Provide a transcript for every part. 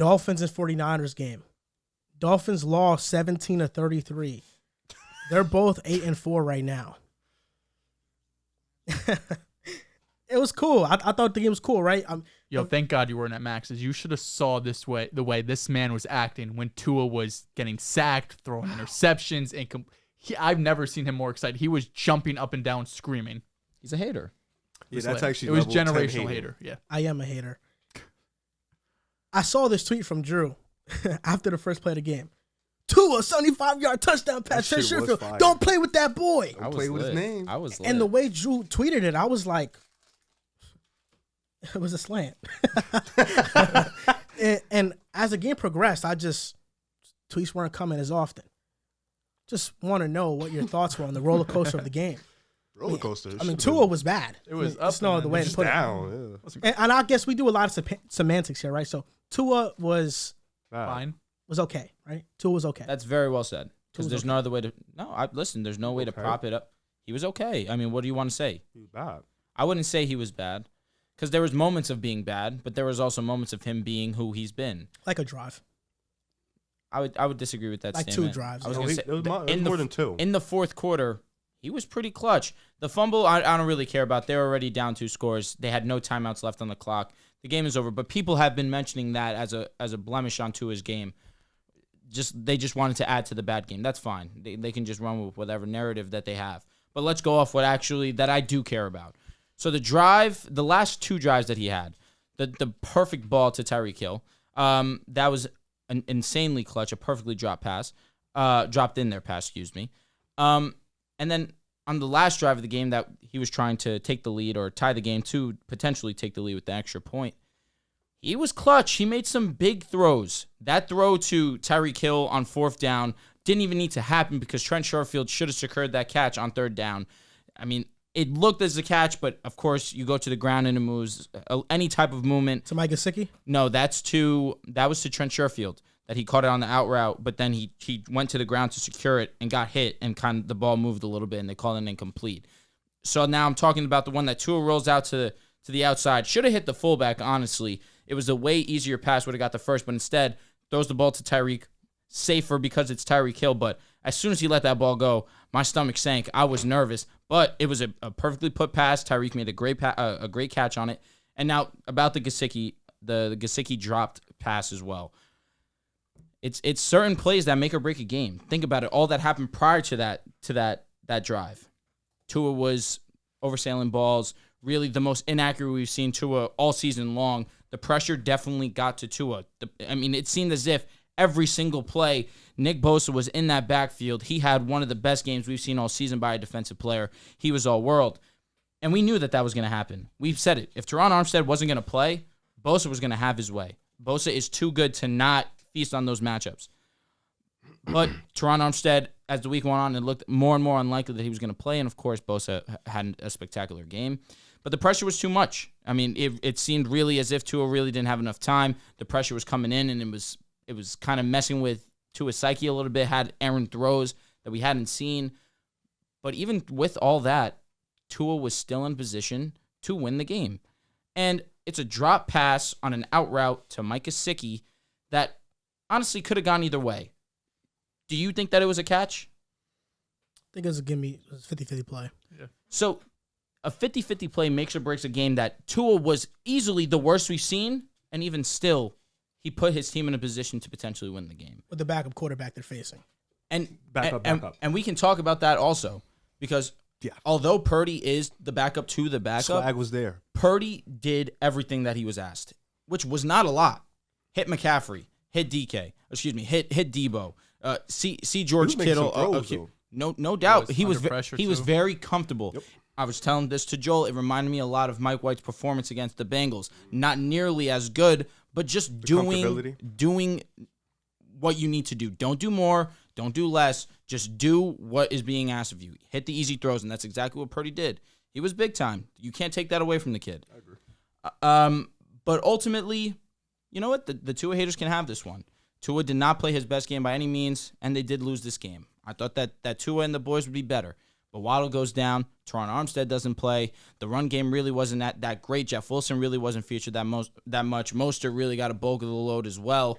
Dolphins and 49ers game. Dolphins lost 17-33. They're both 8-4 right now. It was cool. I thought the game was cool, right? Thank God you weren't at Max's. You should have saw the way this man was acting when Tua was getting sacked, throwing interceptions, and I've never seen him more excited. He was jumping up and down, screaming. He's a hater. Yeah, that's actually it was generational hater. Yeah, I am a hater. I saw this tweet from Drew after the first play of the game. Tua, 75-yard touchdown pass. Trent Sherfield. Don't play with that boy. Don't play with his name. I was lit. And the way Drew tweeted it, I was like, it was a slant. and as the game progressed, tweets weren't coming as often. Just want to know what your thoughts were on the roller coaster of the game. Roller coaster. I mean, Tua was bad. It was up. There's no other way to put down. it. And I guess we do a lot of semantics here, right? So Tua was fine. Was okay, right? Tua was okay. That's very well said. Because there's no other way to. No, listen. There's no way to prop it up. He was okay. I mean, what do you want to say? He was bad. I wouldn't say he was bad, because there was moments of being bad, but there was also moments of him being who he's been. Like a drive. I would disagree with that statement. Like 2 drives. I was gonna say it was more than 2. In the fourth quarter, he was pretty clutch. The fumble, I don't really care about. They're already down 2 scores. They had no timeouts left on the clock. The game is over. But people have been mentioning that as a blemish on Tua's game. They just wanted to add to the bad game. That's fine. They can just run with whatever narrative that they have. But let's go off that I do care about. So the last 2 drives that he had, the perfect ball to Tyreek Hill, that was an insanely clutch, a perfectly dropped in there pass, excuse me. And then on the last drive of the game that he was trying to take the lead or tie the game to potentially take the lead with the extra point, he was clutch. He made some big throws. That throw to Tyreek Hill on 4th down didn't even need to happen because Trent Sherfield should have secured that catch on 3rd down. I mean, it looked as a catch, but of course you go to the ground and it moves. Any type of movement. To Mike Gesicki? No, that was to Trent Sherfield that he caught it on the out route, but then he went to the ground to secure it and got hit and kind of the ball moved a little bit and they called it incomplete. So now I'm talking about the one that Tua rolls out to the outside. Should have hit the fullback, honestly. It was a way easier pass, would have got the first, but instead throws the ball to Tyreek. Safer because it's Tyreek Hill, but as soon as he let that ball go, my stomach sank. I was nervous, but it was a perfectly put pass. Tyreek made a great catch on it. And now about the Gesicki dropped pass as well. It's certain plays that make or break a game. Think about it. All that happened prior to that drive. Tua was oversailing balls. Really, the most inaccurate we've seen Tua all season long. The pressure definitely got to Tua. It seemed as if every single play, Nick Bosa was in that backfield. He had one of the best games we've seen all season by a defensive player. He was all world. And we knew that was going to happen. We've said it. If Teron Armstead wasn't going to play, Bosa was going to have his way. Bosa is too good to not feast on those matchups. But Teron Armstead, as the week went on, it looked more and more unlikely that he was going to play. And, of course, Bosa had a spectacular game. But the pressure was too much. I mean, it seemed really as if Tua really didn't have enough time. The pressure was coming in, and it was kind of messing with Tua's psyche a little bit, had errant throws that we hadn't seen. But even with all that, Tua was still in position to win the game. And it's a drop pass on an out route to Mike Gesicki that honestly could have gone either way. Do you think that it was a catch? I think it was a 50-50 play. Yeah. So a 50-50 play makes or breaks a game that Tua was easily the worst we've seen, and even still, he put his team in a position to potentially win the game. With the backup quarterback they're facing. And Backup. And we can talk about that also, because although Purdy is the backup to the backup, swag was there. Purdy did everything that he was asked, which was not a lot. Hit McCaffrey, hit hit Debo, see George Kittle. No doubt, he was very comfortable. Yep. I was telling this to Joel. It reminded me a lot of Mike White's performance against the Bengals. Not nearly as good, but just doing what you need to do. Don't do more. Don't do less. Just do what is being asked of you. Hit the easy throws, and that's exactly what Purdy did. He was big time. You can't take that away from the kid. I agree. But ultimately, you know what? The Tua haters can have this one. Tua did not play his best game by any means, and they did lose this game. I thought that Tua and the boys would be better. But Waddle goes down. Teron Armstead doesn't play. The run game really wasn't that great. Jeff Wilson really wasn't featured that much. Mostert really got a bulk of the load as well.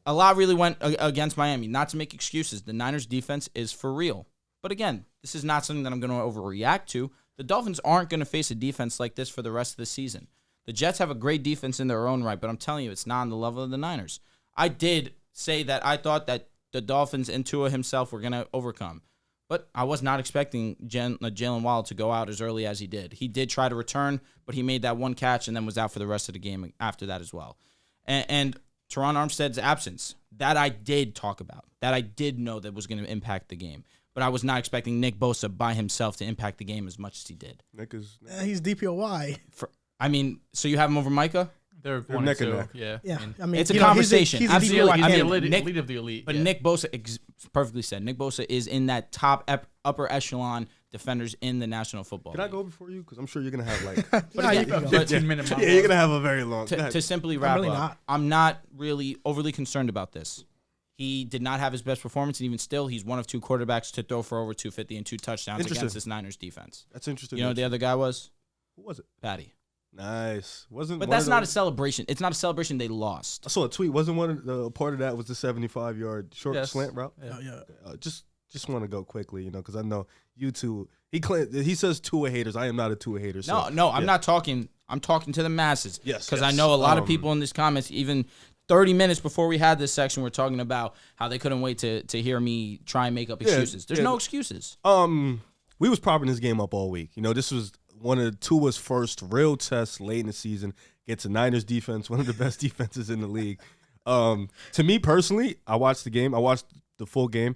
A lot really went against Miami. Not to make excuses. The Niners defense is for real. But again, this is not something that I'm going to overreact to. The Dolphins aren't going to face a defense like this for the rest of the season. The Jets have a great defense in their own right, but I'm telling you, it's not on the level of the Niners. I did say that I thought that the Dolphins and Tua himself were going to overcome. But I was not expecting Jalen Waddle to go out as early as he did. He did try to return, but he made that one catch and then was out for the rest of the game after that as well. And Teron Armstead's absence, that I did talk about. That I did know that was going to impact the game. But I was not expecting Nick Bosa by himself to impact the game as much as he did. He's DPOY. So you have him over Micah? They're neck and 1-2. neck. Yeah. I mean, it's a conversation. He's Absolutely. elite of the elite. But Nick Bosa, perfectly said, Nick Bosa is in that top upper echelon defenders in the National Football Can League. I go before you? Because I'm sure you're going to have you can go. 15-minute monologue. Yeah, you're going to have a very long. To simply wrap really up, not. I'm not really overly concerned about this. He did not have his best performance, and even still, he's one of two quarterbacks to throw for over 250 and 2 touchdowns against this Niners defense. That's interesting. You know who the other guy was? Who was it? Patty. Nice. But that's not a celebration. It's not a celebration. They lost. I saw a tweet. Wasn't one of the part of that was the 75-yard short slant route? Yeah. Just want to go quickly, because I know you two. He says Tua haters. I am not a Tua hater. So, No, I'm not talking. I'm talking to the masses. Yes, because I know a lot of people in these comments, even 30 minutes before we had this section, were talking about how they couldn't wait to hear me try and make up excuses. There's no excuses. We was propping this game up all week. This was one of Tua's first real tests late in the season against the Niners defense, one of the best defenses in the league. To me personally, I watched the game. I watched the full game.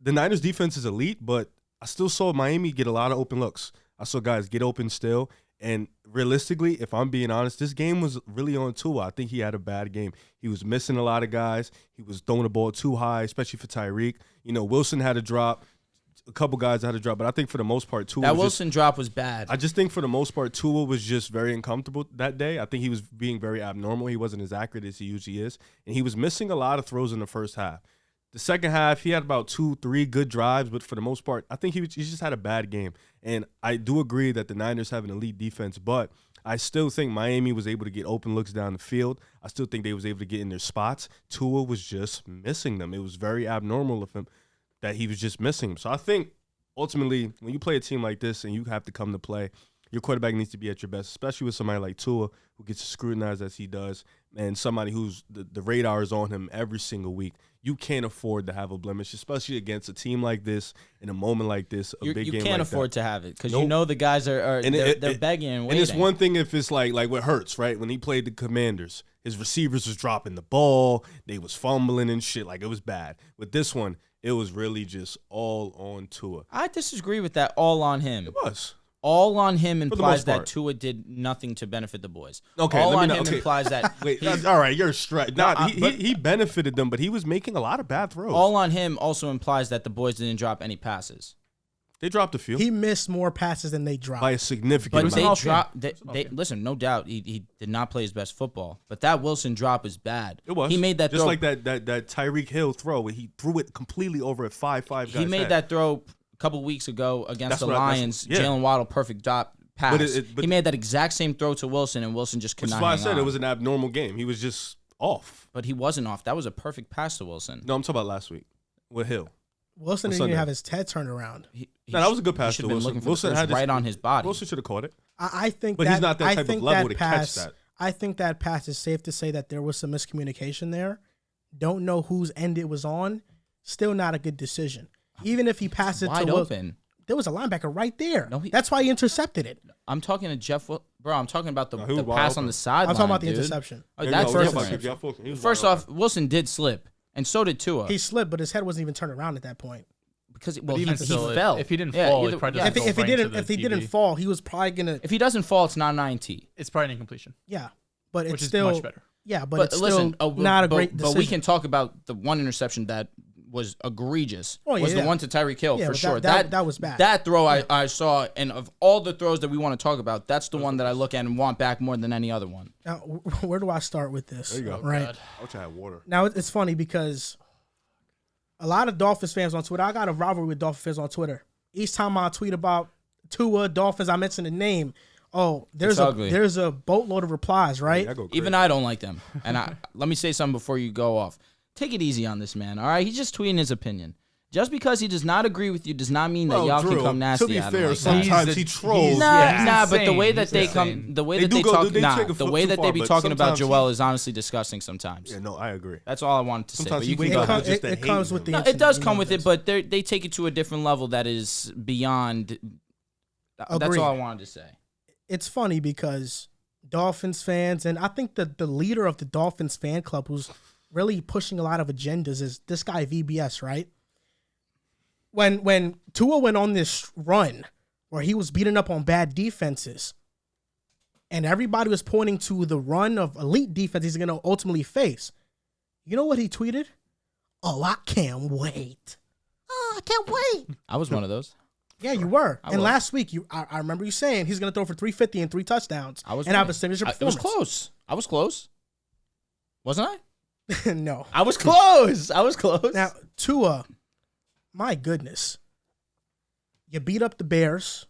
The Niners defense is elite, but I still saw Miami get a lot of open looks. I saw guys get open still. And realistically, if I'm being honest, this game was really on Tua. I think he had a bad game. He was missing a lot of guys. He was throwing the ball too high, especially for Tyreek. Wilson had a drop. A couple guys had a drop. But I think for the most part, Tua that Wilson drop was bad. I just think for the most part, Tua was just very uncomfortable that day. I think he was being very abnormal. He wasn't as accurate as he usually is. And he was missing a lot of throws in the first half. The second half, he had about 2-3 good drives, but for the most part, I think he just had a bad game. And I do agree that the Niners have an elite defense, but I still think Miami was able to get open looks down the field. I still think they was able to get in their spots. Tua was just missing them. It was very abnormal of him that he was just missing them. So I think ultimately, when you play a team like this and you have to come to play, your quarterback needs to be at your best, especially with somebody like Tua who gets scrutinized as he does, and somebody who's the radar is on him every single week. You can't afford to have a blemish, especially against a team like this in a moment like this, a big game like that. You can't afford to have it because the guys are they're begging and waiting. And it's one thing if it's like what Hurts, right? When he played the Commanders, his receivers was dropping the ball, they was fumbling and shit. Like, it was bad. With this one, it was really just all on Tua. I disagree with that. All on him. It was. All on him implies that Tua did nothing to benefit the boys. Okay, all on him implies that. Wait, all right, you're straight. He benefited them, but he was making a lot of bad throws. All on him also implies that the boys didn't drop any passes. They dropped a few. He missed more passes than they dropped by a significant amount. But they dropped. Listen, no doubt he did not play his best football, but that Wilson drop is bad. It was. He made that just throw, like that Tyreek Hill throw where he threw it completely over a 5-5 guy. He made that throw a couple weeks ago against the Lions. Jalen Waddle, perfect drop. Pass. But he made that exact same throw to Wilson, and Wilson just could not hang on. Which is why I said it was an abnormal game. He was just off. But he wasn't off. That was a perfect pass to Wilson. No, I'm talking about last week with Hill. Wilson didn't even have his head turned around. That was a good pass to Wilson. Wilson had right on his body. Wilson should have caught it. I think, but he's not that type of level to catch that. I think that pass is safe to say that there was some miscommunication there. Don't know whose end it was on. Still not a good decision. Even if he passed it to Wilson. There was a linebacker right there. No, that's why he intercepted it. I'm talking to Jeff. Bro, I'm talking about the pass on the sideline. I'm talking about the interception. Oh, that's different. First off, Wilson did slip, and so did Tua. He slipped, but his head wasn't even turned around at that point. Because he fell. If he didn't fall, if he didn't fall, he was probably gonna. If he doesn't fall, it's not an INT. It's probably an incompletion. Yeah, but it's which still is much better. Yeah, but it's still not a great decision. But we can talk about the one interception that was egregious. Was the one to Tyreek Hill for sure. That was bad. That throw I saw, and of all the throws that we want to talk about, that's the one that I look at and want back more than any other one. Now, where do I start with this? There you go. Right. I wish I had water. Now it's funny because a lot of Dolphins fans on Twitter. I got a rivalry with Dolphins fans on Twitter. each time I tweet about Tua, Dolphins, I mention the name. Oh, there's a boatload of replies, right? Yeah, even I don't like them. And let me say something before you go off. Take it easy on this man, all right? He's just tweeting his opinion. Just because he does not agree with you does not mean that y'all can come nasty at him. To be fair, like sometimes he trolls. But the way that they come, the way that they talk, the way that they be talking about Joel is honestly disgusting sometimes. Yeah, no, I agree. That's all I wanted to say. But you can it comes with the it does come with it, but they take it to a different level that is beyond. That's all I wanted to say. It's funny because Dolphins fans, and I think that the leader of the Dolphins fan club who's really pushing a lot of agendas is this guy VBS, right? When Tua went on this run where he was beating up on bad defenses and everybody was pointing to the run of elite defense he's going to ultimately face, you know what he tweeted? Oh, I can't wait. Oh, I can't wait. I was one of those. Yeah, you were. And last week, I remember you saying he's going to throw for 350 and 3 touchdowns and have a signature performance. It was close. I was close. Wasn't I? No. I was close. Now, Tua, my goodness. You beat up the Bears.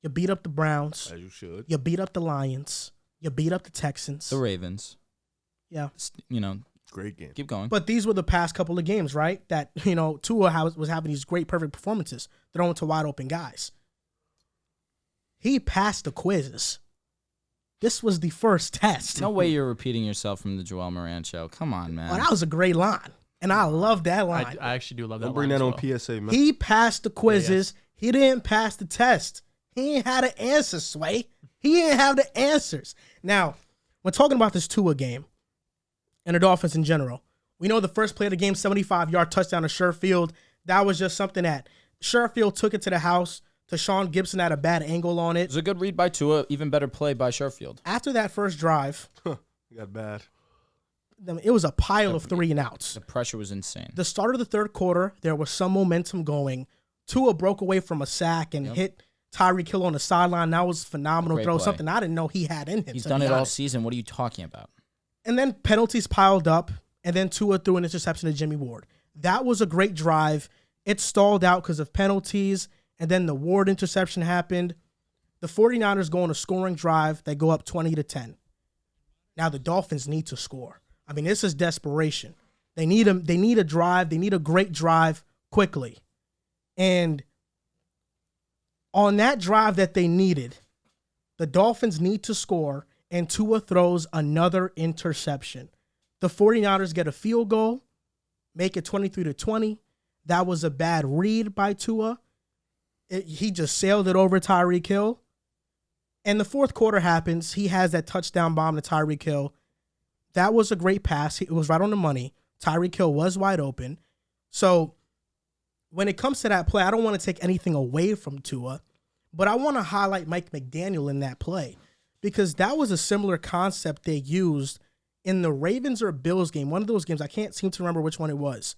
You beat up the Browns. As you should. You beat up the Lions. You beat up the Texans. The Ravens. Yeah. Great game. Keep going. But these were the past couple of games, right? That, Tua was having these great, perfect performances, throwing to wide open guys. He passed the quizzes. This was the first test. No way you're repeating yourself from the Joel Moran show. Come on, man. Oh, that was a great line. And I love that line. I actually do love that line. Don't bring that on PSA, man. He passed the quizzes. Yeah. He didn't pass the test. He ain't had the answers, Sway. He didn't have the answers. Now, when talking about this Tua game and the Dolphins in general, we know the first play of the game, 75-yard touchdown to Sherfield. That was just something that Sherfield took it to the house. Sean Gibson had a bad angle on it. It was a good read by Tua, even better play by Sherfield. After that first drive, got bad. It was a pile of 3-and-outs. The pressure was insane. The start of the third quarter, there was some momentum going. Tua broke away from a sack and hit Tyreek Hill on the sideline. That was a phenomenal throw, something I didn't know he had in him. He's done it all season. What are you talking about? And then penalties piled up, and then Tua threw an interception to Jimmy Ward. That was a great drive. It stalled out because of penalties, and then the Ward interception happened. The 49ers go on a scoring drive. They go up 20-10. Now the Dolphins need to score. I mean, this is desperation. They need a drive. They need a great drive quickly. And on that drive that they needed, the Dolphins need to score, and Tua throws another interception. The 49ers get a field goal, make it 23-20. That was a bad read by Tua. He just sailed it over Tyreek Hill. And the fourth quarter happens. He has that touchdown bomb to Tyreek Hill. That was a great pass. It was right on the money. Tyreek Hill was wide open. So when it comes to that play, I don't want to take anything away from Tua, but I want to highlight Mike McDaniel in that play because that was a similar concept they used in the Ravens or Bills game. One of those games, I can't seem to remember which one it was,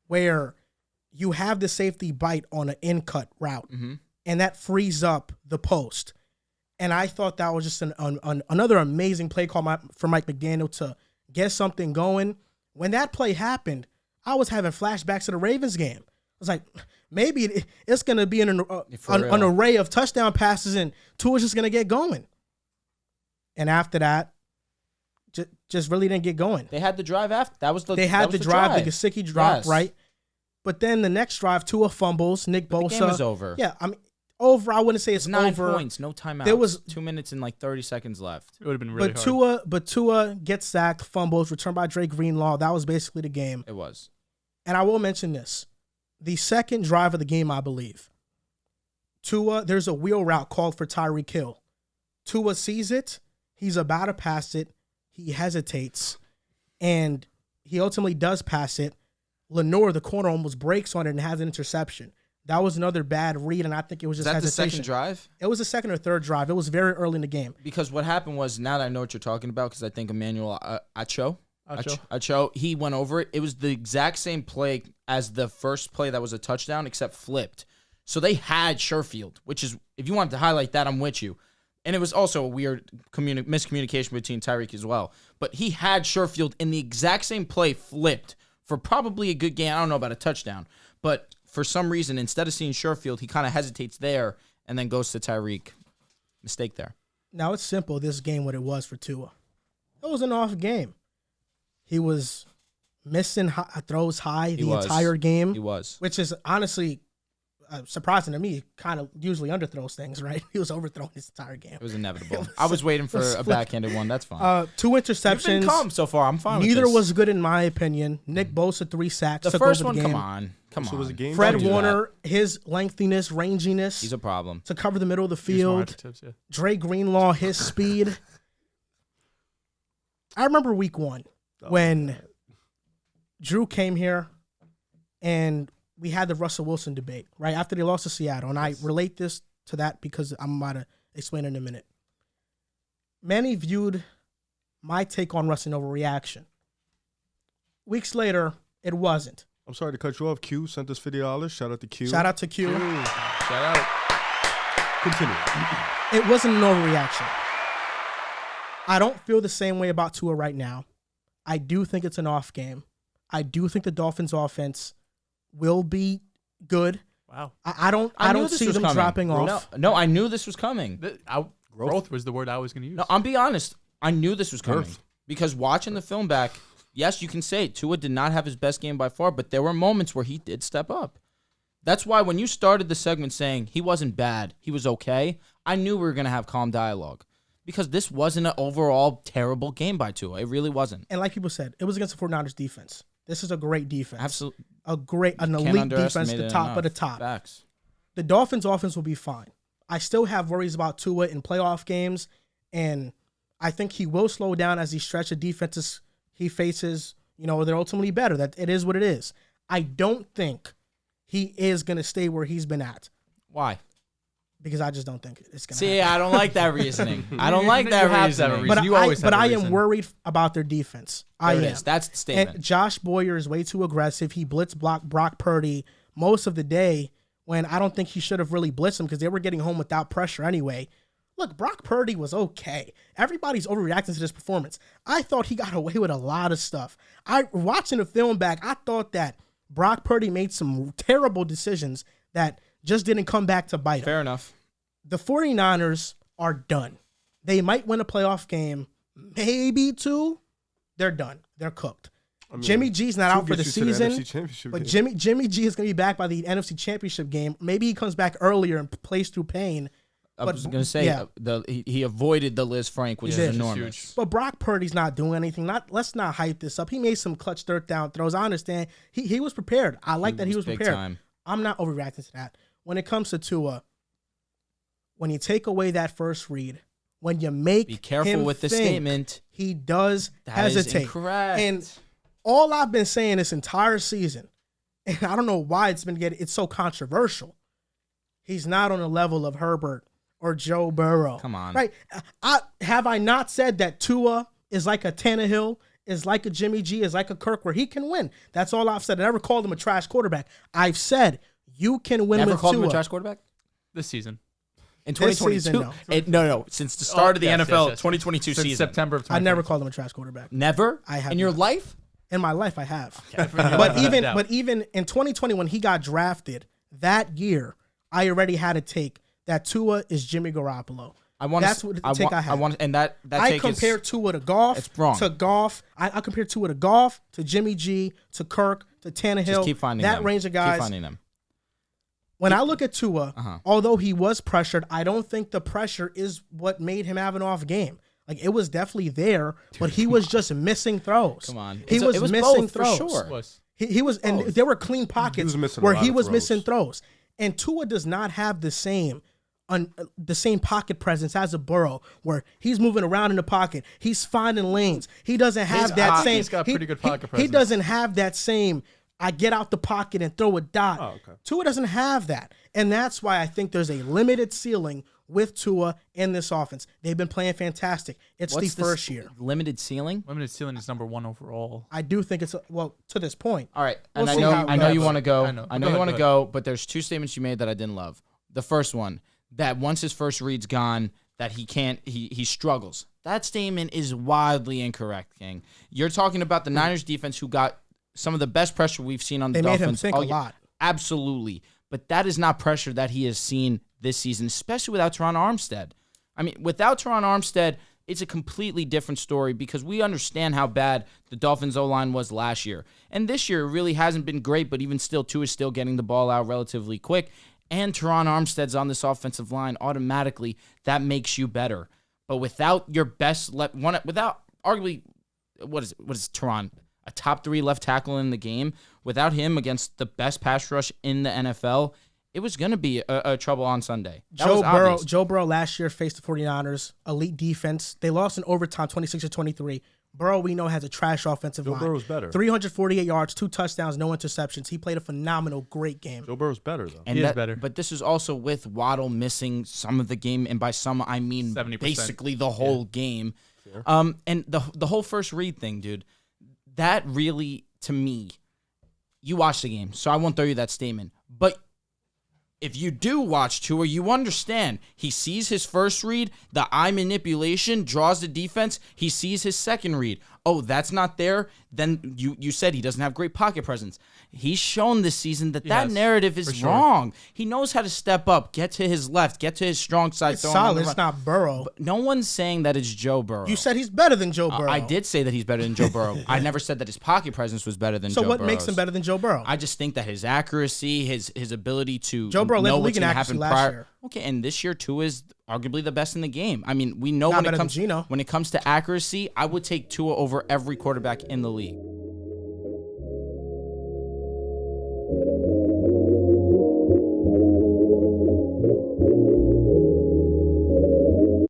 where you have the safety bite on an in-cut route, and that frees up the post. And I thought that was just another amazing play call for Mike McDaniel to get something going. When that play happened, I was having flashbacks to the Ravens game. I was like, maybe it's going to be an array of touchdown passes and Tua's just going to get going. And after that, just really didn't get going. They had the drive after. They had the drive, the Gesicki drop, right? But then the next drive, Tua fumbles, Nick Bosa. The game was over. Yeah, I mean, over. I wouldn't say it's 9 over. 9 points, no timeout. There was 2 minutes and 30 seconds left. It would have been really hard. But Tua gets sacked, fumbles, returned by Drake Greenlaw. That was basically the game. It was. And I will mention this. The second drive of the game, I believe, Tua, there's a wheel route called for Tyreek Hill. Tua sees it. He's about to pass it. He hesitates. And he ultimately does pass it. Lenore, the corner, almost breaks on it and has an interception. That was another bad read, and I think it was just hesitation. Was that the second drive? It was the second or third drive. It was very early in the game. Because what happened was, now that I know what you're talking about, because I think Emmanuel Acho, he went over it. It was the exact same play as the first play that was a touchdown, except flipped. So they had Sherfield, which is, if you wanted to highlight that, I'm with you. And it was also a weird miscommunication between Tyreek as well. But he had Sherfield in the exact same play flipped for probably a good game. I don't know about a touchdown, but for some reason, instead of seeing Sherfield, he kind of hesitates there and then goes to Tyreek. Mistake there. Now, it's simple, this game, what it was for Tua. It was an off game. He was missing throws high the entire game. He was. Which is honestly surprising to me. He kind of usually underthrows things, right? He was overthrowing his entire game. It was inevitable. I was waiting for a backhanded one. That's fine. 2 interceptions. You've been calm so far. I'm fine with this. Neither was good in my opinion. Nick Bosa, 3 sacks. The first one, come on. So it was a game. Fred Warner, his lengthiness, ranginess. He's a problem. To cover the middle of the field. Dre Greenlaw, his speed. I remember week 1 when Drew came here and we had the Russell Wilson debate, right? After they lost to Seattle. And I relate this to that because I'm about to explain it in a minute. Many viewed my take on Russ an overreaction. Weeks later, it wasn't. I'm sorry to cut you off. Q sent us $50. Shout out to Q. Shout out to Q. Shout out. Continue. It wasn't an overreaction. I don't feel the same way about Tua right now. I do think it's an off game. I do think the Dolphins offense will be good. Wow. I don't see them dropping off. No, I knew this was coming. Growth was the word I was going to use. No, I'll be honest. I knew this was coming. Because watching the film back, yes, you can say Tua did not have his best game by far, but there were moments where he did step up. That's why when you started the segment saying he wasn't bad, he was okay, I knew we were going to have calm dialogue. Because this wasn't an overall terrible game by Tua. It really wasn't. And like people said, it was against the 49ers defense. This is a great defense. Absolutely. An elite defense, the top of the top. Facts. The Dolphins offense will be fine. I still have worries about Tua in playoff games, and I think he will slow down as he stretches the defenses he faces. They're ultimately better. That it is what it is. I don't think he is going to stay where he's been at. Why? Because I just don't think it's going to happen. See, I don't like that reasoning. I don't like that reasoning. But I am worried about their defense. I am. That's the statement. And Josh Boyer is way too aggressive. He blitz blocked Brock Purdy most of the day when I don't think he should have really blitzed him because they were getting home without pressure anyway. Look, Brock Purdy was okay. Everybody's overreacting to this performance. I thought he got away with a lot of stuff. Watching the film back, I thought that Brock Purdy made some terrible decisions that just didn't come back to bite him. Fair enough. The 49ers are done. They might win a playoff game, maybe 2. They're done. They're cooked. Jimmy G's not out for the season, but Jimmy G is going to be back by the NFC Championship game. Maybe he comes back earlier and plays through pain. I was going to say, he avoided the Liz Frank, which is enormous. But Brock Purdy's not doing anything. Let's not hype this up. He made some clutch third down throws. I understand. He was prepared. I like that he was prepared. Time. I'm not overreacting to that. When it comes to Tua, when you take away that first read, when you make be careful him with the think, statement, he does hesitate. Is incorrect. And all I've been saying this entire season, and I don't know why it's so controversial. He's not on the level of Herbert or Joe Burrow. Come on. Right? Have I not said that Tua is like a Tannehill, is like a Jimmy G, is like a Kirk where he can win? That's all I've said. I never called him a trash quarterback. I've said you can win with Tua. Never called him a trash quarterback? This season. In 2022? Season, no. Since the start of the NFL, 2022 season. September of 2022. I never called him a trash quarterback. Never? I have. In your life? In my life, I have. But even in 2020, when he got drafted, that year, I already had a take that Tua is Jimmy Garoppolo. That's what the take I had. I compared Tua to Goff. It's wrong. To Goff. I compared Tua to Goff, to Jimmy G, to Kirk, to Tannehill. Just keep finding that them. Range of guys. Keep finding them. When I look at Tua, although he was pressured, I don't think the pressure is what made him have an off game. Like, it was definitely there, but he was just missing throws. Come on. He was missing both, throws. For sure. He was, and there were clean pockets where he was missing throws. And Tua does not have the same pocket presence as a Burrow, where he's moving around in the pocket. He's finding lanes. He doesn't have that same. He's got pretty good pocket presence. He doesn't have that same, I get out the pocket and throw a dot. Oh, okay. Tua doesn't have that. And that's why I think there's a limited ceiling with Tua in this offense. They've been playing fantastic. It's the first year. Limited ceiling? Limited ceiling is number 1 overall. I do think it's, to this point. All right. And I know you want to go. I know you want to go, but there's 2 statements you made that I didn't love. The first one, that once his first read's gone, that he struggles. That statement is wildly incorrect, King. You're talking about the Niners defense who got some of the best pressure we've seen on the Dolphins. They made him think a lot. Absolutely. But that is not pressure that he has seen this season, especially without Teron Armstead. I mean, without Teron Armstead, it's a completely different story because we understand how bad the Dolphins' O-line was last year. And this year, it really hasn't been great, but even still, Tua is still getting the ball out relatively quick. And Teron Armstead's on this offensive line, automatically, that makes you better. But without your best, without arguably, what is Teron? A top 3 left tackle in the game. Without him against the best pass rush in the NFL, it was going to be a trouble on Sunday. Joe Burrow last year faced the 49ers, elite defense. They lost in overtime 26-23. Burrow, we know, has a trash offensive line. Joe Burrow's better. 348 yards, 2 touchdowns, no interceptions. He played a phenomenal, great game. Joe Burrow's better, though. He is better. But this is also with Waddle missing some of the game, and by some, I mean 70%. Basically the whole game. Sure. And the whole first read thing, dude, that really, to me, you watched the game, so I won't throw you that statement. But if you do watch Tua, you understand. He sees his first read, the eye manipulation, draws the defense. He sees his second read. Oh, that's not there. Then you said he doesn't have great pocket presence. He's shown this season that narrative is wrong. He knows how to step up, get to his left, get to his strong side. It's solid. It's not Burrow. But no one's saying that it's Joe Burrow. You said he's better than Joe Burrow. I did say that he's better than Joe Burrow. I never said that his pocket presence was better than Joe Burrow. So what makes him better than Joe Burrow? I just think that his accuracy, his ability to Joe Burrow led the league in accuracy last year. Okay, and this year Tua is arguably the best in the game. I mean, we know when it comes to accuracy, I would take Tua over every quarterback in the league.